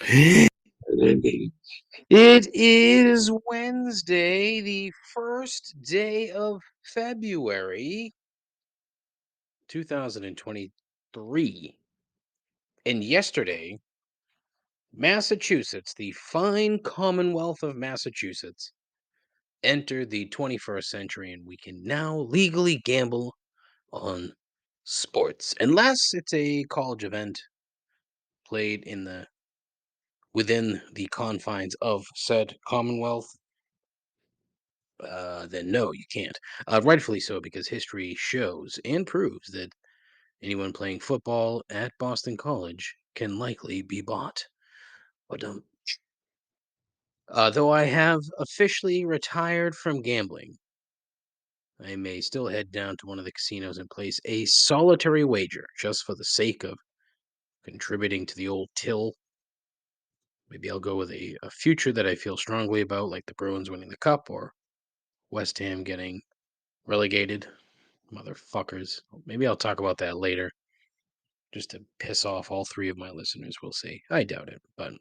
It is Wednesday, the first day of February 2023. And yesterday, Massachusetts, the fine Commonwealth of Massachusetts, entered the 21st century, and we can now legally gamble on sports, unless it's a college event played within the confines of said Commonwealth. Then no, you can't. Rightfully so, because history shows and proves that anyone playing football at Boston College can likely be bought. But though I have officially retired from gambling, I may still head down to one of the casinos and place a solitary wager just for the sake of contributing to the old till. Maybe I'll go with a future that I feel strongly about, like the Bruins winning the cup or West Ham getting relegated. Motherfuckers. Maybe I'll talk about that later, just to piss off all three of my listeners. We'll see. I doubt it, but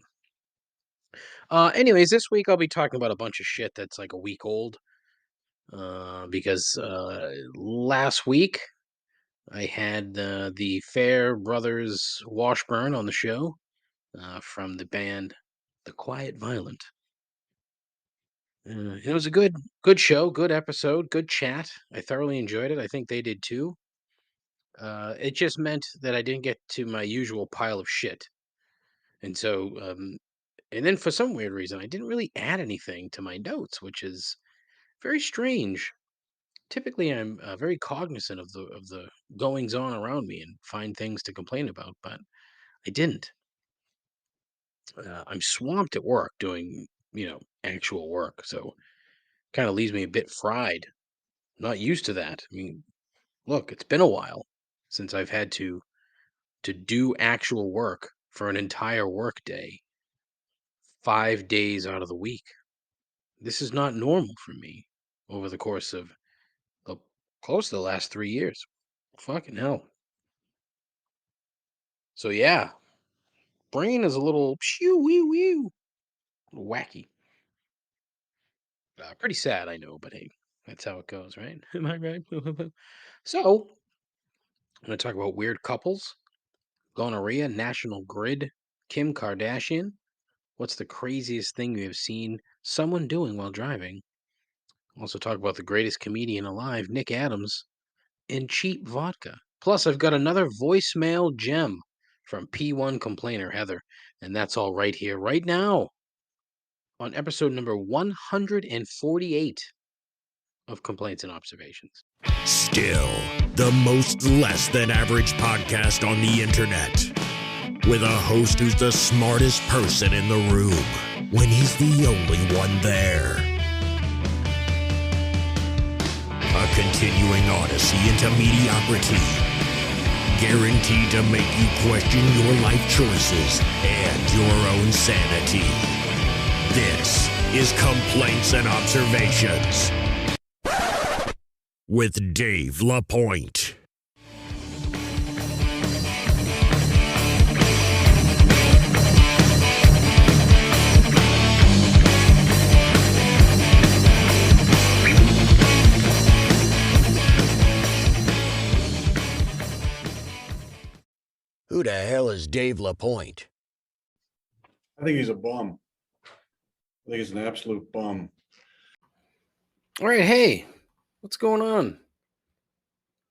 anyways, this week I'll be talking about a bunch of shit that's like a week old. Because last week I had the Fair Brothers Washburn on the show from the band The Quiet Violent. It was a good show, good episode, good chat. I thoroughly enjoyed it. I think they did too. It just meant that I didn't get to my usual pile of shit. And so, and then for some weird reason, I didn't really add anything to my notes, which is very strange. Typically, I'm very cognizant of the goings on around me and find things to complain about, but I didn't. I'm swamped at work doing, actual work, so kind of leaves me a bit fried. Not used to that. I mean, look, it's been a while since I've had to do actual work for an entire work day, 5 days out of the week. This is not normal for me over the course of the, close to the last 3 years. Fucking hell. So yeah, brain is a little shoo wee wee, wacky. Pretty sad, I know, but hey, that's how it goes, right? Am I right? So I'm gonna talk about weird couples, gonorrhea, national grid, Kim Kardashian. What's the craziest thing you have seen someone doing while driving? Also talk about the greatest comedian alive, Nick Adams, and cheap vodka. Plus, I've got another voicemail gem from P1 complainer Heather, and that's all right here, right now, on episode number 148 of Complaints and Observations. Still, the most less than average podcast on the internet, with a host who's the smartest person in the room when he's the only one there. A continuing odyssey into mediocrity, guaranteed to make you question your life choices and your own sanity. This is Complaints and Observations with Dave LaPointe. Who the hell is Dave LaPointe? I think he's a bum. I think he's an absolute bum. All right, hey, what's going on?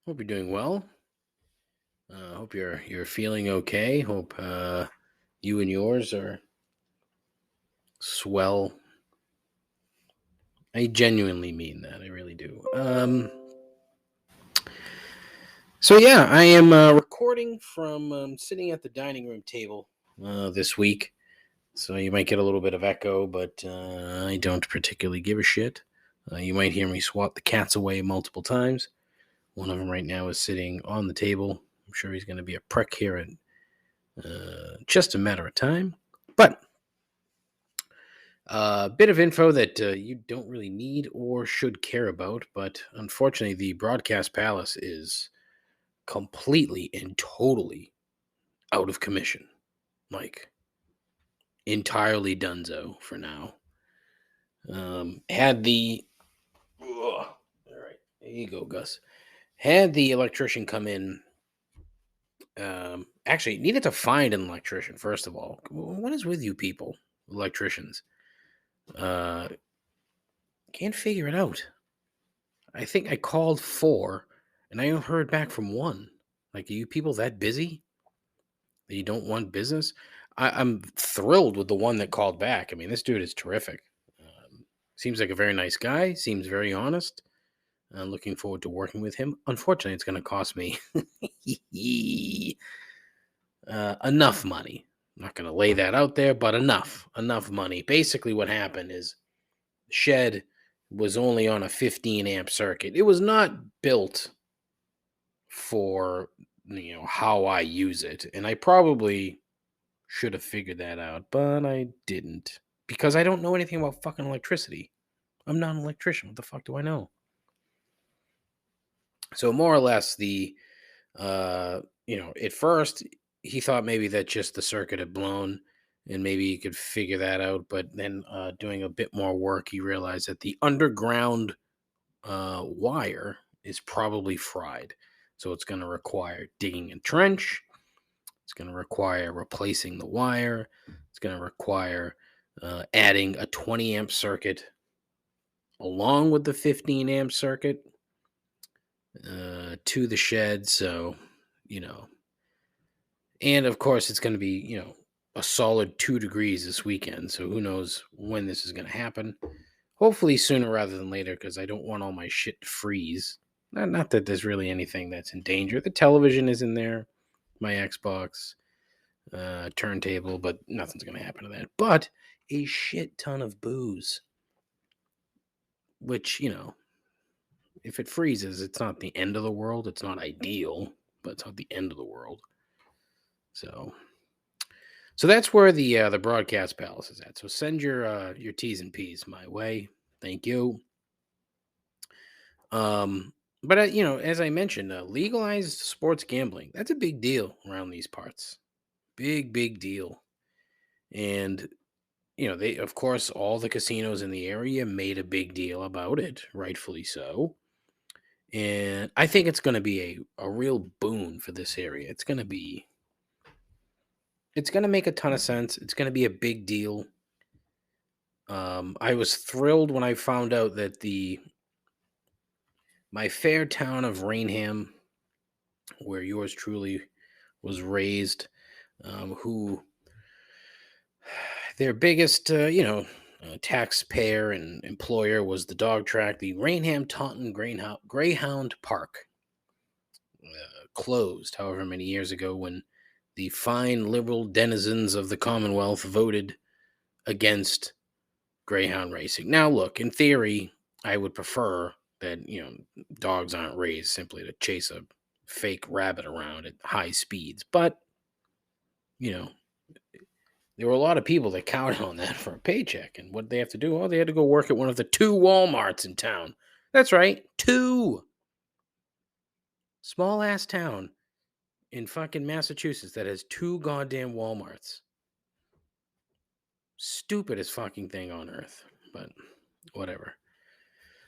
Hope you're doing well. Hope you're feeling okay. Hope you and yours are swell. I genuinely mean that. I really do. So yeah, I am recording from sitting at the dining room table this week. So you might get a little bit of echo, but I don't particularly give a shit. You might hear me swat the cats away multiple times. One of them right now is sitting on the table. I'm sure he's going to be a prick here in just a matter of time. But a bit of info that you don't really need or should care about, but unfortunately the broadcast palace is completely and totally out of commission. Like, entirely donezo for now. Had the ugh, all right, there you go, Gus. Had the electrician come in. Actually, needed to find an electrician first of all. What is with you people, electricians? Uh, can't figure it out. I think I called 4, and I only heard back from 1. Like, are you people that busy that you don't want business? I'm thrilled with the one that called back. I mean, this dude is terrific. Seems like a very nice guy. Seems very honest. Looking forward to working with him. Unfortunately, it's going to cost me enough money. I'm not going to lay that out there, but enough money. Basically, what happened is the shed was only on a 15 amp circuit. It was not built for how I use it, and I probably should have figured that out, but I didn't because I don't know anything about fucking electricity. I'm not an electrician. What the fuck do I know? So more or less, at first he thought maybe that just the circuit had blown, and maybe he could figure that out. But then, doing a bit more work, he realized that the underground wire is probably fried. So it's going to require digging a trench. It's going to require replacing the wire. It's going to require adding a 20 amp circuit along with the 15 amp circuit to the shed. So, and of course, it's going to be, a solid 2 degrees this weekend. So who knows when this is going to happen. Hopefully sooner rather than later, because I don't want all my shit to freeze. Not that there's really anything that's in danger. The television is in there, my Xbox, turntable, but nothing's going to happen to that. But a shit ton of booze, which, if it freezes, it's not the end of the world. It's not ideal, but it's not the end of the world. So that's where the broadcast palace is at. So send your T's and P's my way. Thank you. But as I mentioned, legalized sports gambling, that's a big deal around these parts. Big deal. And they, of course, all the casinos in the area made a big deal about it, rightfully so. And I think it's going to be a real boon for this area. It's going to make a ton of sense. It's going to be a big deal. I was thrilled when I found out that my fair town of Rainham, where yours truly was raised, who their biggest, taxpayer and employer was the dog track, the Rainham Taunton Greyhound Park, closed however many years ago when the fine liberal denizens of the Commonwealth voted against greyhound racing. Now, look, in theory, I would prefer that, dogs aren't raised simply to chase a fake rabbit around at high speeds. But, there were a lot of people that counted on that for a paycheck. And what they have to do? Oh, they had to go work at one of the 2 Walmarts in town. That's right, 2. Small ass town in fucking Massachusetts that has 2 goddamn Walmarts. Stupidest fucking thing on earth, but whatever.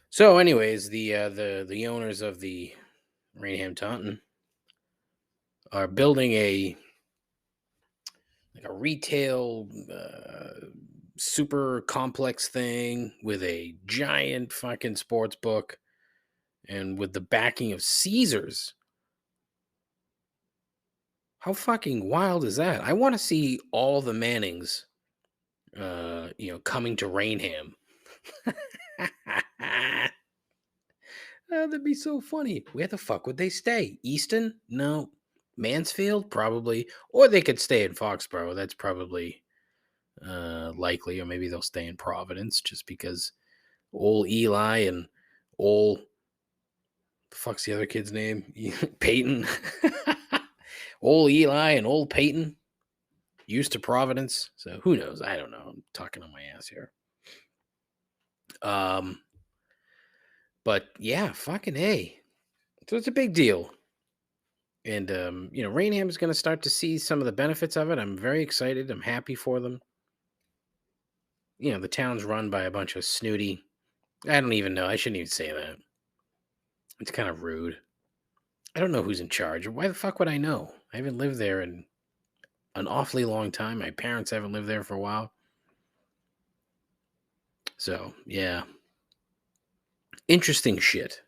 So, anyways, the owners of the Rainham Taunton are building a retail super complex thing with a giant fucking sports book and with the backing of Caesars. How fucking wild is that? I want to see all the Mannings coming to Rainham. That'd be so funny. Where the fuck would they stay? Easton? No. Mansfield? Probably. Or they could stay in Foxborough. That's probably likely. Or maybe they'll stay in Providence just because old Eli and old... the fuck's the other kid's name? Peyton. Old Eli and old Peyton used to Providence. So who knows? I don't know. I'm talking on my ass here. But yeah, fucking A. So it's a big deal. And, Rainham is going to start to see some of the benefits of it. I'm very excited. I'm happy for them. the town's run by a bunch of snooty. I don't even know. I shouldn't even say that. It's kind of rude. I don't know who's in charge. Why the fuck would I know? I haven't lived there in an awfully long time. My parents haven't lived there for a while. So, yeah. Interesting shit.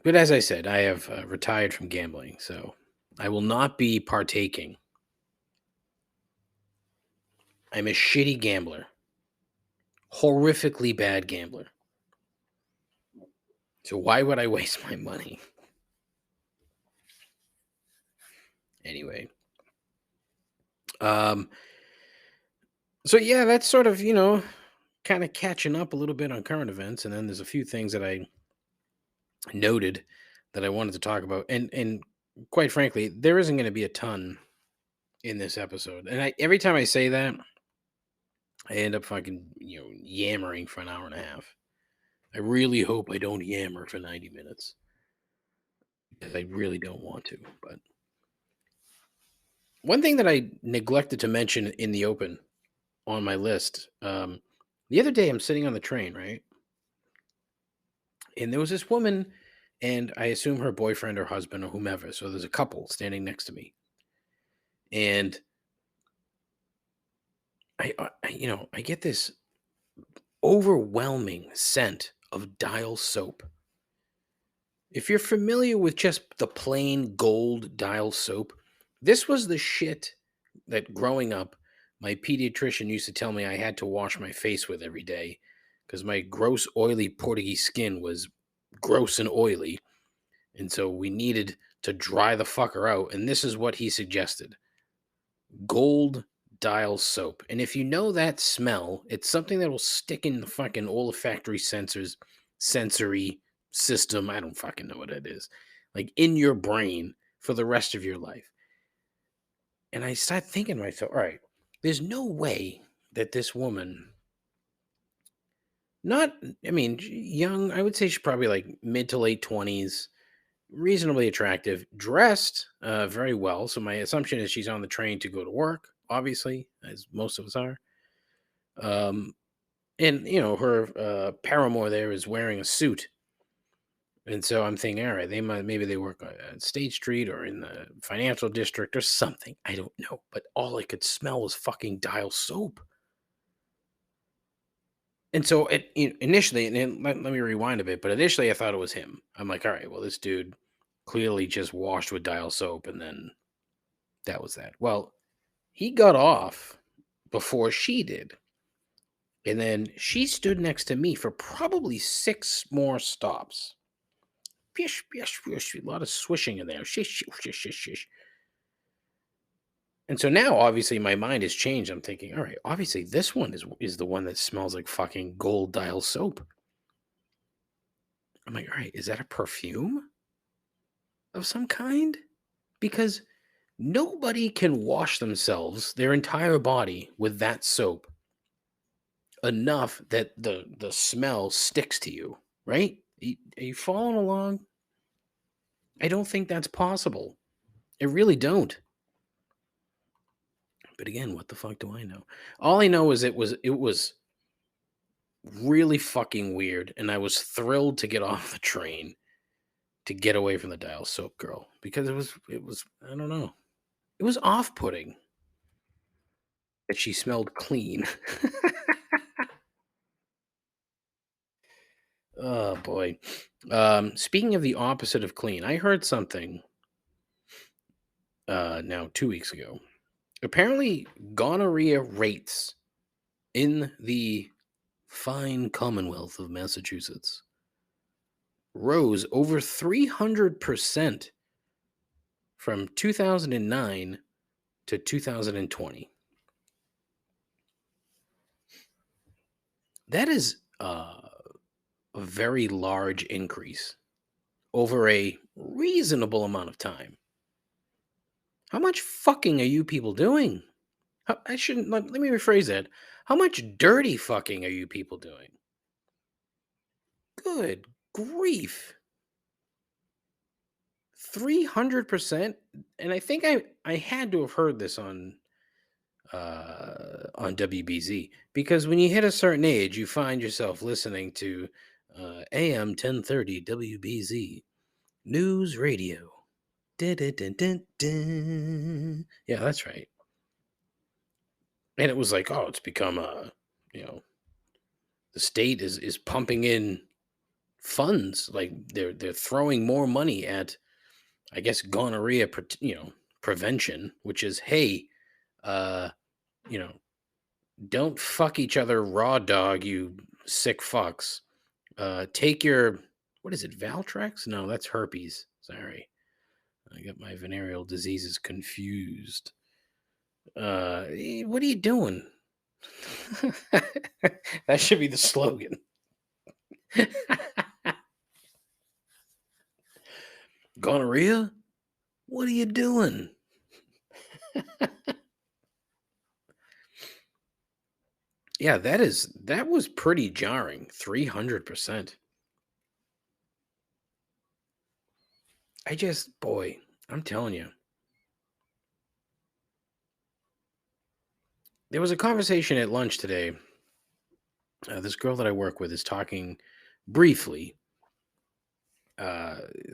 But as I said, I have retired from gambling, so I will not be partaking. I'm a shitty gambler. Horrifically bad gambler. So why would I waste my money? Anyway. So yeah, that's sort of, kind of catching up a little bit on current events, and then there's a few things that I noted that I wanted to talk about. And quite frankly, there isn't going to be a ton in this episode. And every time I say that, I end up fucking, yammering for an hour and a half. I really hope I don't yammer for 90 minutes. Because I really don't want to. But one thing that I neglected to mention in the open on my list, the other day I'm sitting on the train, right? And there was this woman, and I assume her boyfriend or husband or whomever. So there's a couple standing next to me. And I get this overwhelming scent of Dial soap. If you're familiar with just the plain gold Dial soap, this was the shit that growing up, my pediatrician used to tell me I had to wash my face with every day because my gross, oily Portuguese skin was gross and oily. And so we needed to dry the fucker out. And this is what he suggested: gold Dial soap. And if you know that smell, it's something that will stick in the fucking olfactory sensory system. I don't fucking know what it is. Like in your brain for the rest of your life. And I started thinking to myself, all right, there's no way that this woman, young, I would say she's probably like mid to late 20s, reasonably attractive, dressed very well. So my assumption is she's on the train to go to work, obviously, as most of us are. And her paramour there is wearing a suit, and so I'm thinking, all right, maybe they work at State Street or in the financial district or something. I don't know, but all I could smell was fucking Dial soap. And so initially, and then let me rewind a bit, but initially I thought it was him. I'm like, all right, well, this dude clearly just washed with Dial soap, and then that was that. Well, he got off before she did. And then she stood next to me for probably 6 more stops. Pish, pish, pish, a lot of swishing in there. Shish, shish, shish, shish, shish. And so now, obviously, my mind has changed. I'm thinking, all right, obviously, this one is the one that smells like fucking gold Dial soap. I'm like, all right, is that a perfume of some kind? Because nobody can wash themselves, their entire body, with that soap enough that the smell sticks to you, right? Are you following along? I don't think that's possible. I really don't. But again, what the fuck do I know? All I know is it was really fucking weird, and I was thrilled to get off the train to get away from the Dial soap girl because it was I don't know. It was off-putting that she smelled clean. Oh boy. Speaking of the opposite of clean, I heard something now 2 weeks ago. Apparently, gonorrhea rates in the fine Commonwealth of Massachusetts rose over 300% from 2009 to 2020. That is a very large increase over a reasonable amount of time. How much fucking are you people doing? I shouldn't let me rephrase that. How much dirty fucking are you people doing? Good grief. 300%, and I think I had to have heard this on on WBZ, because when you hit a certain age, you find yourself listening to AM 1030 WBZ News Radio. Dun, dun, dun, dun, dun. Yeah, that's right. And it was like, oh, it's become you know, the state is pumping in funds, like they're throwing more money at, I guess, gonorrhea, prevention, which is, hey, uh, you know, don't fuck each other raw dog, you sick fucks. Take your, what is it, Valtrex? No, that's herpes. Sorry. I got my venereal diseases confused. What are you doing? That should be the slogan. Gonorrhea? What are you doing? Yeah, that was pretty jarring. 300%. Boy, I'm telling you. There was a conversation at lunch today. This girl that I work with is talking briefly.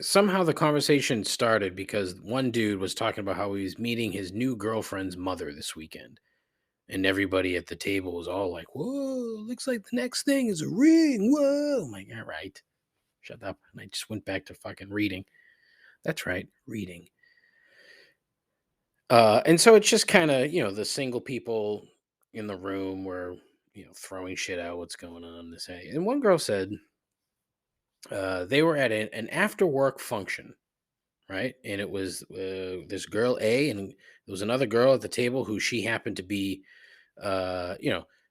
Somehow the conversation started because one dude was talking about how he was meeting his new girlfriend's mother this weekend. And everybody at the table was all like, whoa, looks like the next thing is a ring. Whoa. I'm like, all right, shut up. And I just went back to fucking reading. That's right, reading. And so it's just kind of, the single people in the room were, throwing shit out, what's going on, this, hey. And one girl said they were at an after work function, right? And it was this girl A, and there was another girl at the table who she happened to be,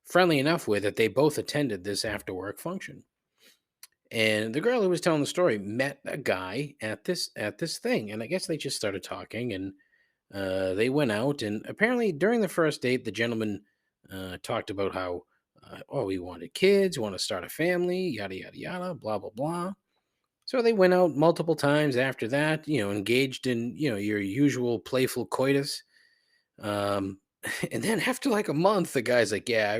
friendly enough with that they both attended this after work function. And the girl who was telling the story met a guy at this thing, and I guess they just started talking, and they went out, and apparently during the first date, the gentleman talked about how, he wanted kids, want to start a family, yada yada yada, blah blah blah. So they went out multiple times after that, engaged in your usual playful coitus. Um, and then after like a month, the guy's like, "Yeah, I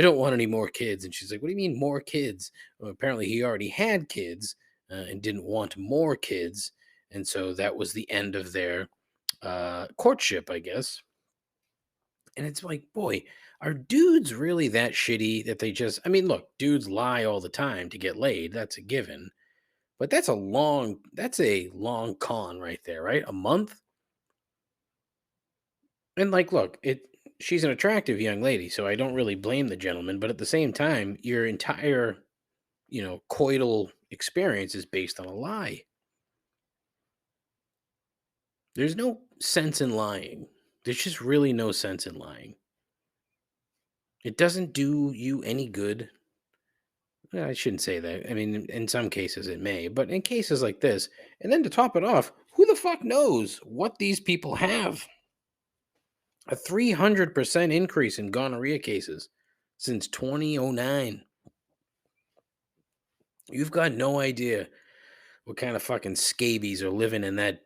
don't want any more kids." And she's like, "What do you mean more kids?" Well, apparently he already had kids and didn't want more kids, and so that was the end of their courtship, I guess. And it's like, boy, are dudes really that shitty that they just? I mean, look, dudes lie all the time to get laid. That's a given. But that's a long con right there, right? A month. And like, look, she's an attractive young lady, so I don't really blame the gentleman, but at the same time, your entire, coital experience is based on a lie. There's no sense in lying. There's just really no sense in lying. It doesn't do you any good. Well, I shouldn't say that. I mean, in some cases it may, but in cases like this, and then to top it off, who the fuck knows what these people have? A 300% increase in gonorrhea cases since 2009. You've got no idea what kind of fucking scabies are living in that.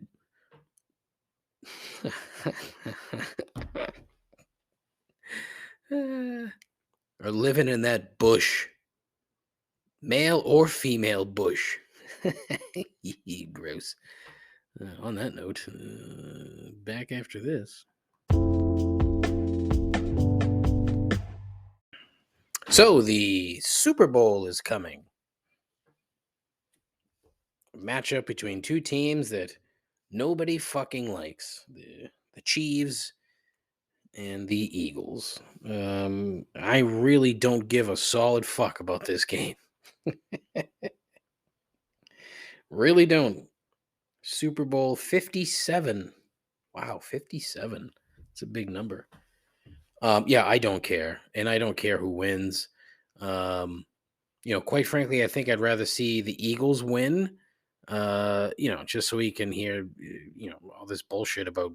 Are living in that bush. Male or female bush. Gross. On that note, back after this. So the Super Bowl is coming. Matchup between two teams that nobody fucking likes. The Chiefs and the Eagles. I really don't give a solid fuck about this game. Really don't. Super Bowl 57. Wow, 57. It's a big number. Yeah, I don't care. And I don't care who wins. Quite frankly, I think I'd rather see the Eagles win. Just so we can hear, all this bullshit about,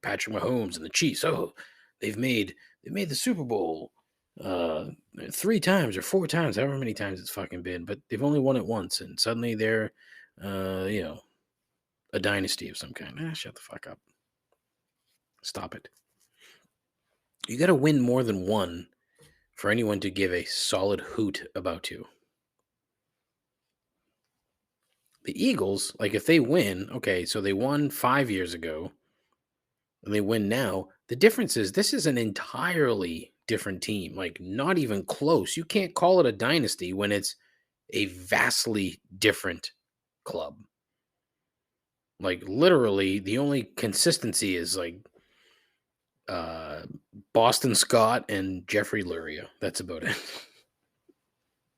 Patrick Mahomes and the Chiefs. Oh, they've made the Super Bowl 3 times or 4 times, however many times it's fucking been, but they've only won it once, and suddenly they're, a dynasty of some kind. Shut the fuck up. Stop it. You got to win more than one for anyone to give a solid hoot about you. The Eagles, like if they win, okay, so they won 5 years ago and they win now. The difference is this is an entirely different team, like not even close. You can't call it a dynasty when it's a vastly different club. Like literally, the only consistency is like uh Boston Scott and Jeffrey Luria. That's about it.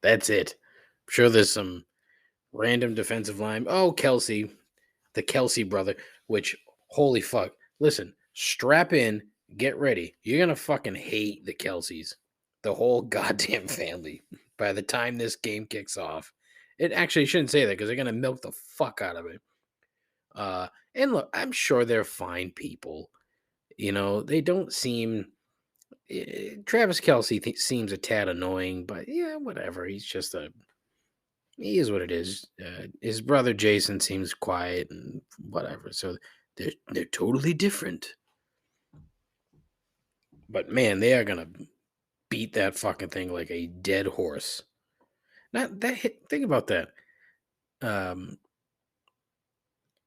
That's it. I'm sure there's some random defensive line. Oh, Kelsey, the Kelsey brother, which holy fuck. Listen, strap in, get ready. You're gonna fucking hate the Kelseys. The whole goddamn family by the time this game kicks off. It actually shouldn't say that because they're gonna milk the fuck out of it. And look, I'm sure they're fine people. You know, they don't seem. Travis Kelsey seems a tad annoying, but yeah, whatever. He's just a. He is what it is. His brother Jason seems quiet and whatever. So they're totally different. But man, they are gonna beat that fucking thing like a dead horse. Not that. Think about that. Um,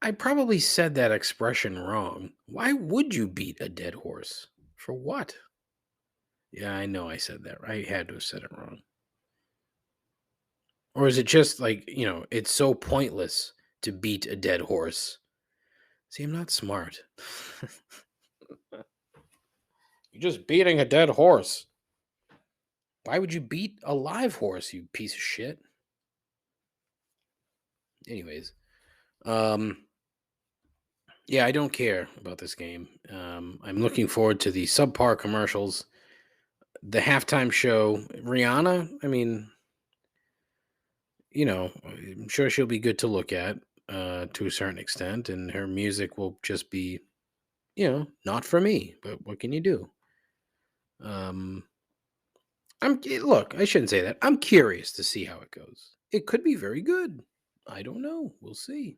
I probably said that expression wrong. Why would you beat a dead horse? For what? Yeah, I know I said that. I had to have said it wrong. Or is it just like, it's so pointless to beat a dead horse? See, I'm not smart. You're just beating a dead horse. Why would you beat a live horse, you piece of shit? Anyways, yeah, I don't care about this game. I'm looking forward to the subpar commercials, the halftime show. Rihanna, I mean, I'm sure she'll be good to look at to a certain extent, and her music will just be, not for me. But what can you do? Um, look. I shouldn't say that. I'm curious to see how it goes. It could be very good. I don't know. We'll see.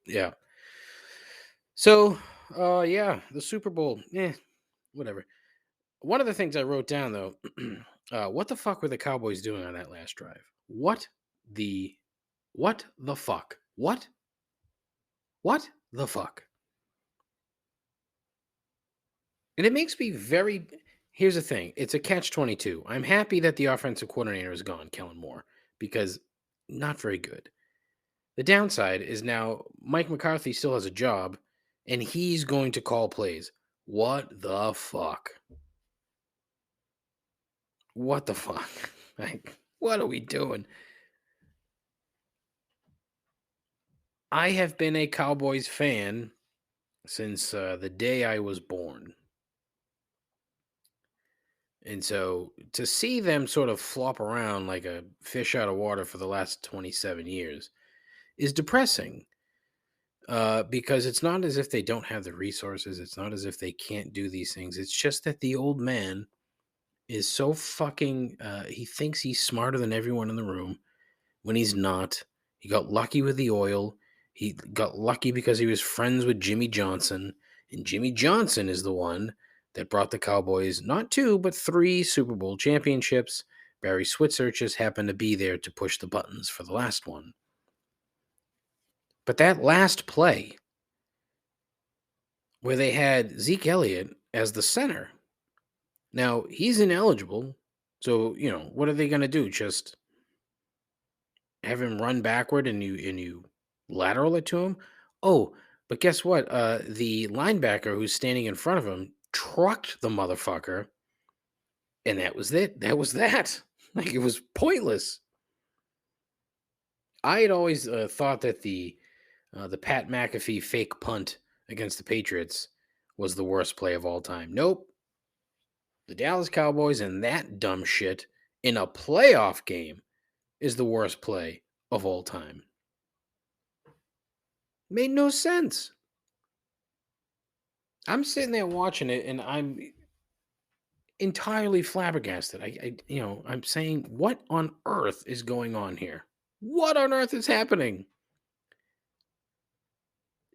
Yeah. So, yeah, the Super Bowl. Whatever. One of the things I wrote down though, what the fuck were the Cowboys doing on that last drive? The what the fuck? What the fuck? And it makes me very. Here's the thing, it's a catch-22. I'm happy that the offensive coordinator is gone, Kellen Moore, because not very good. The downside is now Mike McCarthy still has a job, and he's going to call plays. What the fuck? What the fuck? Like, what are we doing? I have been a Cowboys fan since the day I was born. And so to see them sort of flop around like a fish out of water for the last 27 years is depressing. Because it's not as if they don't have the resources. It's not as if they can't do these things. It's just that the old man is so fucking. He thinks he's smarter than everyone in the room when he's not. He got lucky with the oil. He got lucky because he was friends with Jimmy Johnson. And Jimmy Johnson is the one that brought the Cowboys not 2, but 3 Super Bowl championships. Barry Switzer just happened to be there to push the buttons for the last one. But that last play, where they had Zeke Elliott as the center. Now, he's ineligible. So, what are they going to do? Just have him run backward and you lateral it to him? Oh, but guess what? The linebacker who's standing in front of him trucked the motherfucker, and that was it. That was that. Like, it was pointless. I had always thought that the Pat McAfee fake punt against the Patriots was the worst play of all time. Nope. The Dallas Cowboys and that dumb shit in a playoff game is the worst play of all time. Made no sense. I'm sitting there watching it and I'm entirely flabbergasted. I'm saying, what on earth is going on here? What on earth is happening?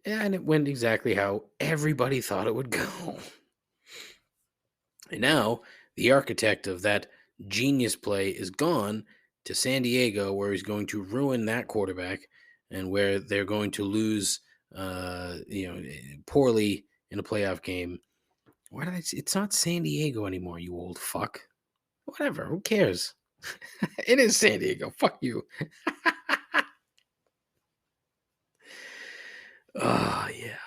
And it went exactly how everybody thought it would go. And now the architect of that genius play is gone to San Diego, where he's going to ruin that quarterback and where they're going to lose, poorly in a playoff game. Why did I? It's not San Diego anymore, you old fuck. Whatever. Who cares? It is San Diego. Fuck you. Oh yeah.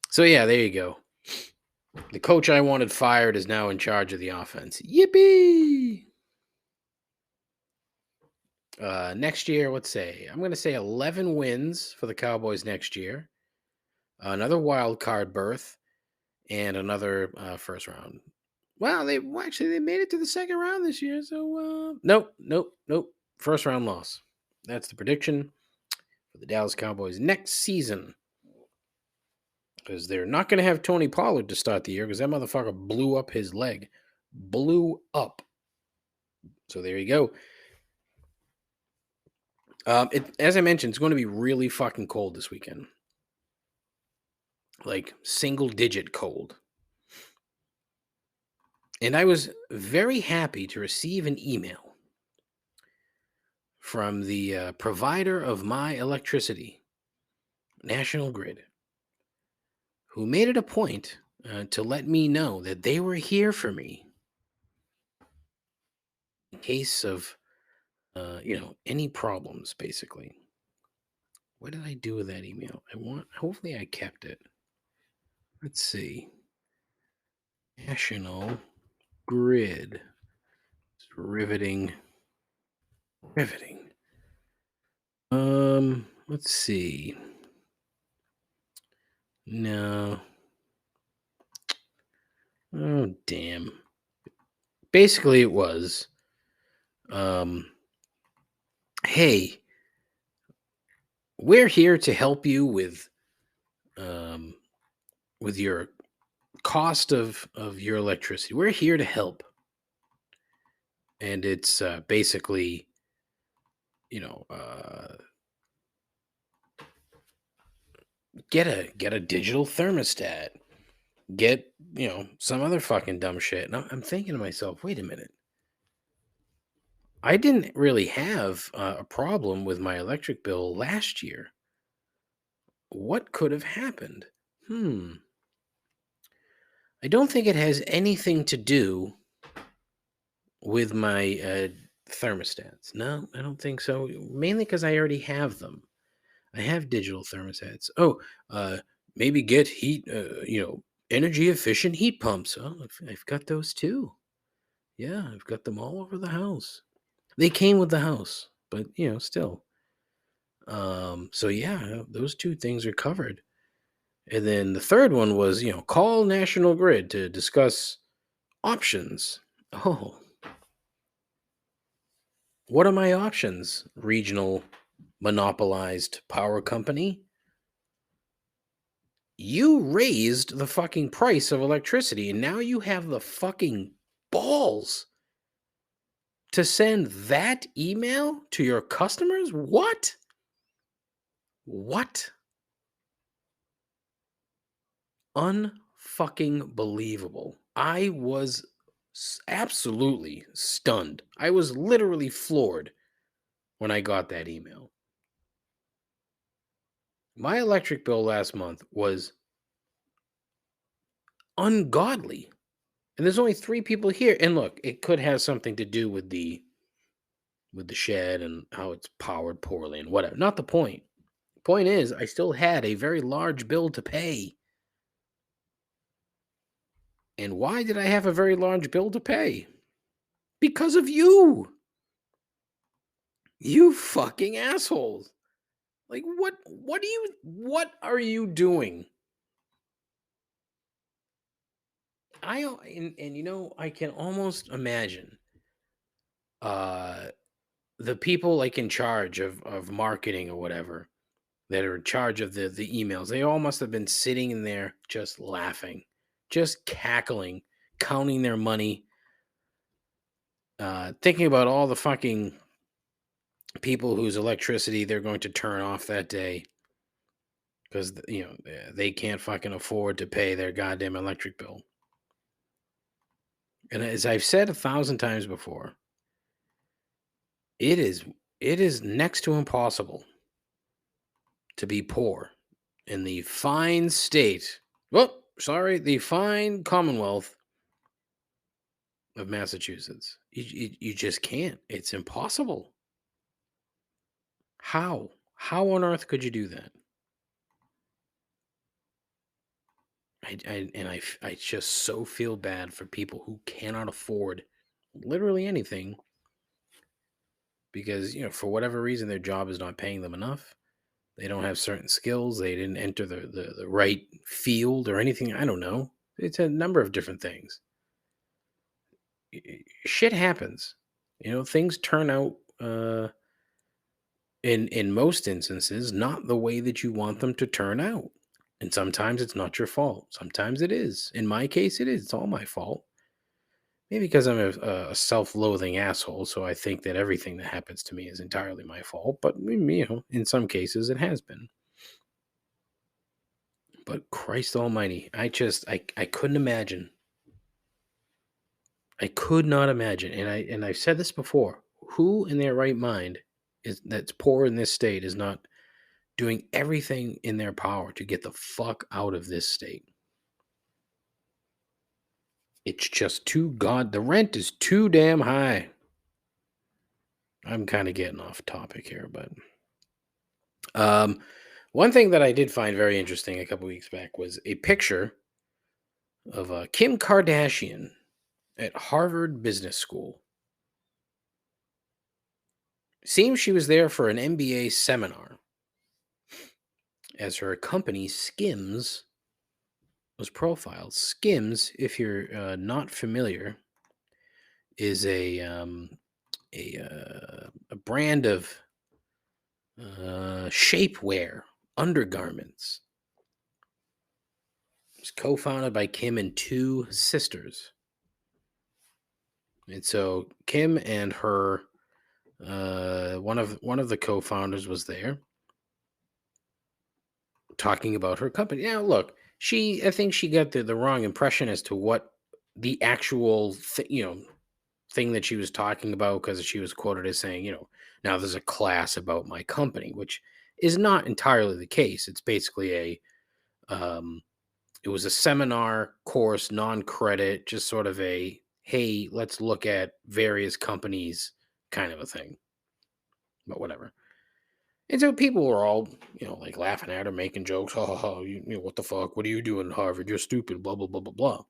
So yeah, there you go. The coach I wanted fired is now in charge of the offense. Yippee! Next year, let's say I'm going to say 11 wins for the Cowboys next year, another wild card berth, and another first round. Well, actually they made it to the second round this year, so nope. First round loss. That's the prediction for the Dallas Cowboys next season. Because they're not going to have Tony Pollard to start the year because that motherfucker blew up his leg. Blew up. So there you go. As I mentioned, it's going to be really fucking cold this weekend. Like single digit cold. And I was very happy to receive an email from the provider of my electricity, National Grid, who made it a point to let me know that they were here for me in case of, any problems, basically. What did I do with that email? Hopefully I kept it. Let's see. National Grid. It's riveting. Let's see. No. Oh, damn. Basically, it was, hey, we're here to help you with your cost of your electricity. We're here to help. And it's basically, get a digital thermostat. Get, some other fucking dumb shit. And I'm thinking to myself, wait a minute. I didn't really have a problem with my electric bill last year. What could have happened? I don't think it has anything to do with my thermostats. No, I don't think so. Mainly because I already have them. I have digital thermostats. Oh, maybe get heat, energy efficient heat pumps. Oh, I've got those too. Yeah, I've got them all over the house. They came with the house, but still. So yeah, those two things are covered. And then the third one was, call National Grid to discuss options. Oh, what are my options? Regional monopolized power company? You raised the fucking price of electricity, and now you have the fucking balls to send that email to your customers? What? What? Unfucking believable. I was absolutely stunned. I was literally floored when I got that email. My electric bill last month was ungodly. And there's only 3 people here. And look, it could have something to do with the shed and how it's powered poorly and whatever. Not the point. The point is, I still had a very large bill to pay. And why did I have a very large bill to pay? Because of you. You fucking assholes. Like what are you doing? I can almost imagine the people like in charge of marketing or whatever that are in charge of the emails. They all must have been sitting in there just laughing, just cackling, counting their money, thinking about all the fucking people whose electricity they're going to turn off that day. because they can't fucking afford to pay their goddamn electric bill. And as I've said 1,000 times before, it is next to impossible to be poor in the fine state. Well, sorry, the fine Commonwealth of Massachusetts. You just can't. It's impossible. How? How on earth could you do that? I just so feel bad for people who cannot afford literally anything because for whatever reason their job is not paying them enough. They don't have certain skills. They didn't enter the right field or anything. I don't know. It's a number of different things. Shit happens. Things turn out in most instances not the way that you want them to turn out. And sometimes it's not your fault. Sometimes it is. In my case, it is. It's all my fault. Maybe because I'm a self-loathing asshole, so I think that everything that happens to me is entirely my fault. But in some cases, it has been. But Christ Almighty, I couldn't imagine. I could not imagine, and I've said this before. Who in their right mind that's poor in this state is not doing everything in their power to get the fuck out of this state? It's just the rent is too damn high. I'm kind of getting off topic here, but one thing that I did find very interesting a couple weeks back was a picture of Kim Kardashian at Harvard Business School. Seems she was there for an MBA seminar, as her company Skims was profiled. Skims, if you're not familiar, is a brand of shapewear undergarments. It's co-founded by Kim and two sisters. And so Kim and her one of the co-founders was there talking about her company. Now look, I think she got the wrong impression as to what the actual thing that she was talking about, because she was quoted as saying, now there's a class about my company, which is not entirely the case. It's basically it was a seminar course, non-credit, just sort of hey, let's look at various companies kind of a thing. But whatever. And so people were all, like laughing at her, making jokes. Oh, what the fuck? What are you doing at Harvard? You're stupid, blah, blah, blah, blah, blah.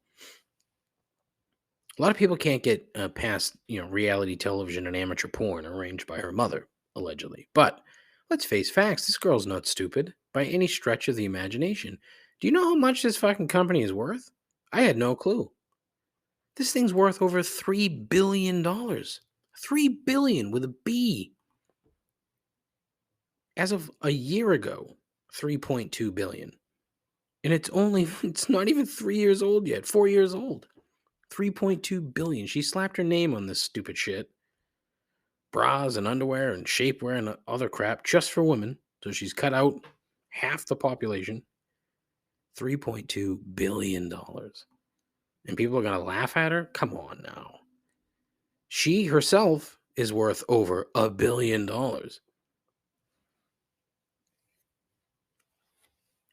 A lot of people can't get past, reality television and amateur porn arranged by her mother, allegedly. But let's face facts. This girl's not stupid by any stretch of the imagination. Do you know how much this fucking company is worth? I had no clue. This thing's worth over $3 billion. $3 billion with a B. As of a year ago, 3.2 billion. And it's not even 3 years old yet, 4 years old. 3.2 billion. She slapped her name on this stupid shit. Bras and underwear and shapewear and other crap just for women. So she's cut out half the population. $3.2 billion. And people are going to laugh at her? Come on now. She herself is worth over $1 billion.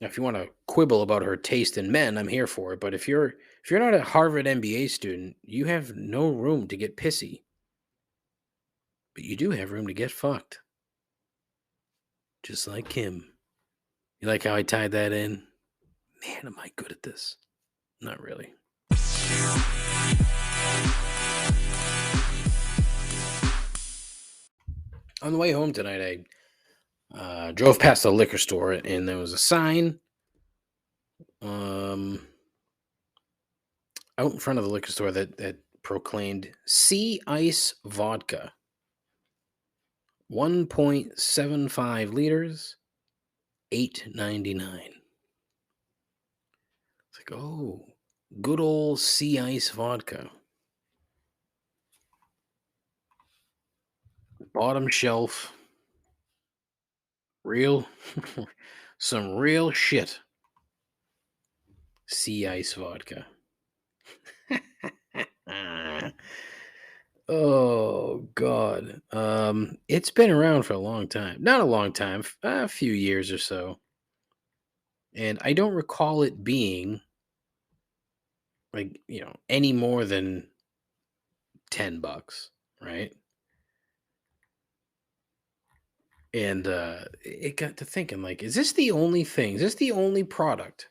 Now, if you want to quibble about her taste in men, I'm here for it. But if you're not a Harvard MBA student, you have no room to get pissy. But you do have room to get fucked. Just like Kim. You like how I tied that in? Man, am I good at this? Not really. On the way home tonight, I drove past the liquor store, and there was a sign out in front of the liquor store that proclaimed Sea Ice Vodka. 1.75 liters, $8.99. It's like, oh, good old Sea Ice Vodka. Bottom shelf. Real Some real shit. Sea ice vodka. Oh God. It's been around for a long time. Not a long time, a few years or so. And I don't recall it being like, any more than $10, right? And it got to thinking, like, is this the only thing? Is this the only product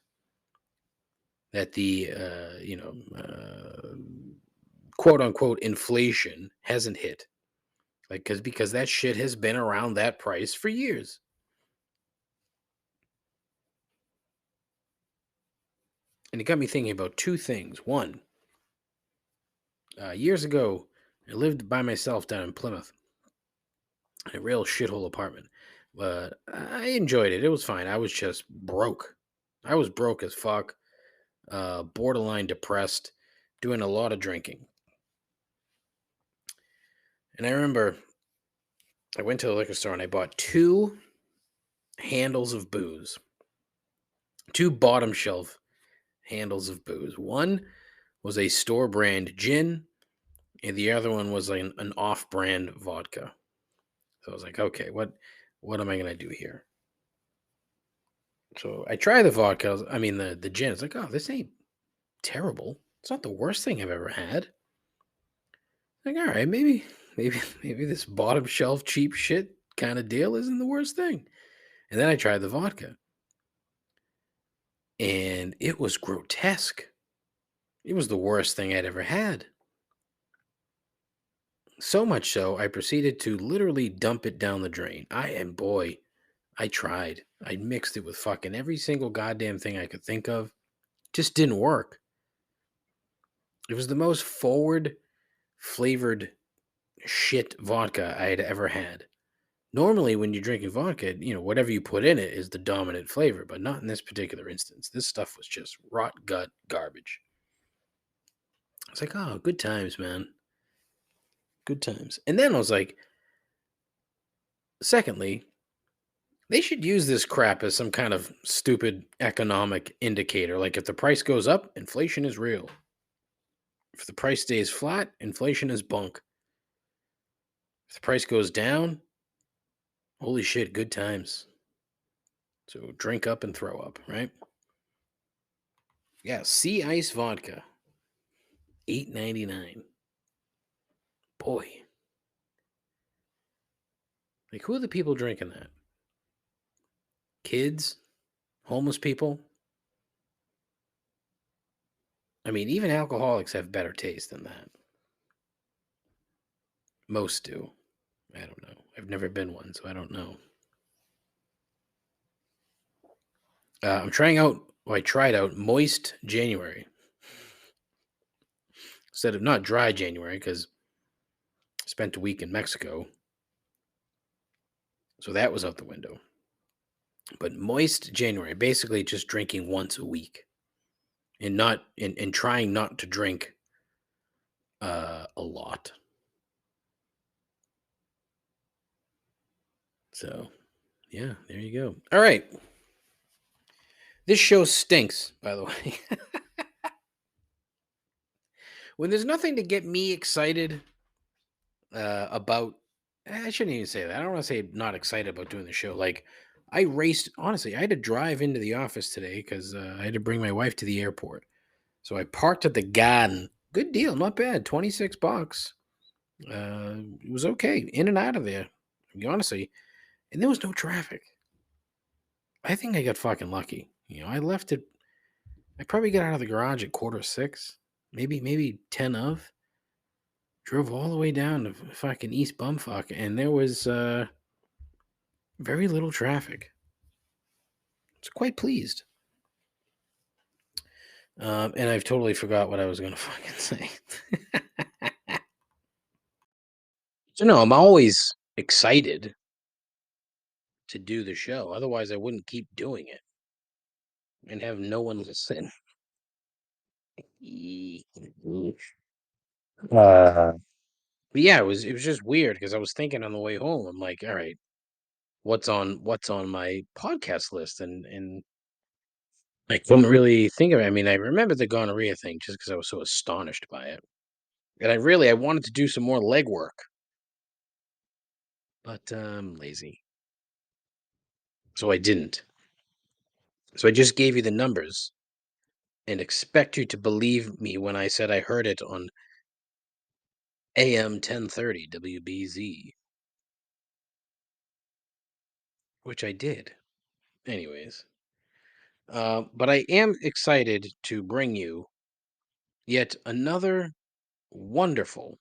that the quote unquote inflation hasn't hit? Like, because that shit has been around that price for years. And it got me thinking about two things. One, years ago, I lived by myself down in Plymouth, in a real shithole apartment. But I enjoyed it. It was fine. I was just broke. I was broke as fuck, borderline depressed, doing a lot of drinking. And I remember I went to the liquor store and I bought two handles of booze, two bottom shelf handles of booze. One was a store brand gin, and the other one was like an off brand vodka. So I was like, okay, what am I gonna do here? So I try the vodka. I mean the gin. It's like, oh, this ain't terrible. It's not the worst thing I've ever had. Like, all right, maybe this bottom shelf cheap shit kind of deal isn't the worst thing. And then I tried the vodka, and it was grotesque. It was the worst thing I'd ever had. So much so, I proceeded to literally dump it down the drain. Boy, I tried. I mixed it with fucking every single goddamn thing I could think of. Just didn't work. It was the most forward flavored shit vodka I had ever had. Normally, when you're drinking vodka, whatever you put in it is the dominant flavor, but not in this particular instance. This stuff was just rot gut garbage. It's like, oh, good times, man. Good times. And then I was like, secondly, they should use this crap as some kind of stupid economic indicator. Like if the price goes up, inflation is real. If the price stays flat, inflation is bunk. If the price goes down, holy shit, good times. So drink up and throw up, right? Yeah, sea ice vodka, $8.99. Boy, like who are the people drinking that? Kids, homeless people. I mean, even alcoholics have better taste than that. Most do. I don't know. I've never been one, so I don't know. I'm trying out. Well, I tried out moist January instead of not dry January because I spent a week in Mexico, so that was out the window. But moist January, basically just drinking once a week, and not and trying not to drink a lot. So, yeah, there you go. All right. This show stinks, by the way. When there's nothing to get me excited about, I shouldn't even say that. I don't want to say not excited about doing the show. Like, I raced, honestly, I had to drive into the office today because I had to bring my wife to the airport. So I parked at the garden. Good deal, not bad. $26. It was okay. In and out of there, honestly. And there was no traffic. I think I got fucking lucky. I left it. I probably got out of the garage at 5:45, maybe 10 of. Drove all the way down to fucking East Bumfuck, and there was very little traffic. I was quite pleased. And I've totally forgot what I was going to fucking say. So, no, I'm always excited to do the show. Otherwise, I wouldn't keep doing it and have no one listen. But yeah, it was just weird because I was thinking on the way home, I'm like, all right, what's on my podcast list, and I couldn't really think of it. I mean, I remember the gonorrhea thing just because I was so astonished by it, and I wanted to do some more legwork, but I'm lazy, so I didn't. So I just gave you the numbers and expect you to believe me when I said I heard it on AM 1030 WBZ, which I did. Anyways, but I am excited to bring you yet another wonderful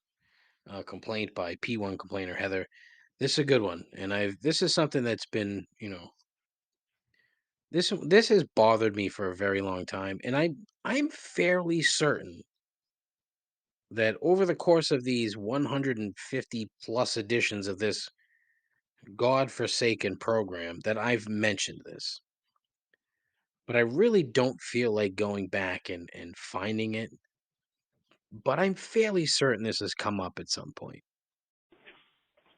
complaint by P1 complainer Heather. This is a good one, and this is something that's been, this has bothered me for a very long time, and I'm fairly certain that over the course of these 150 plus editions of this godforsaken program that I've mentioned this, but I really don't feel like going back and finding it. But I'm fairly certain this has come up at some point.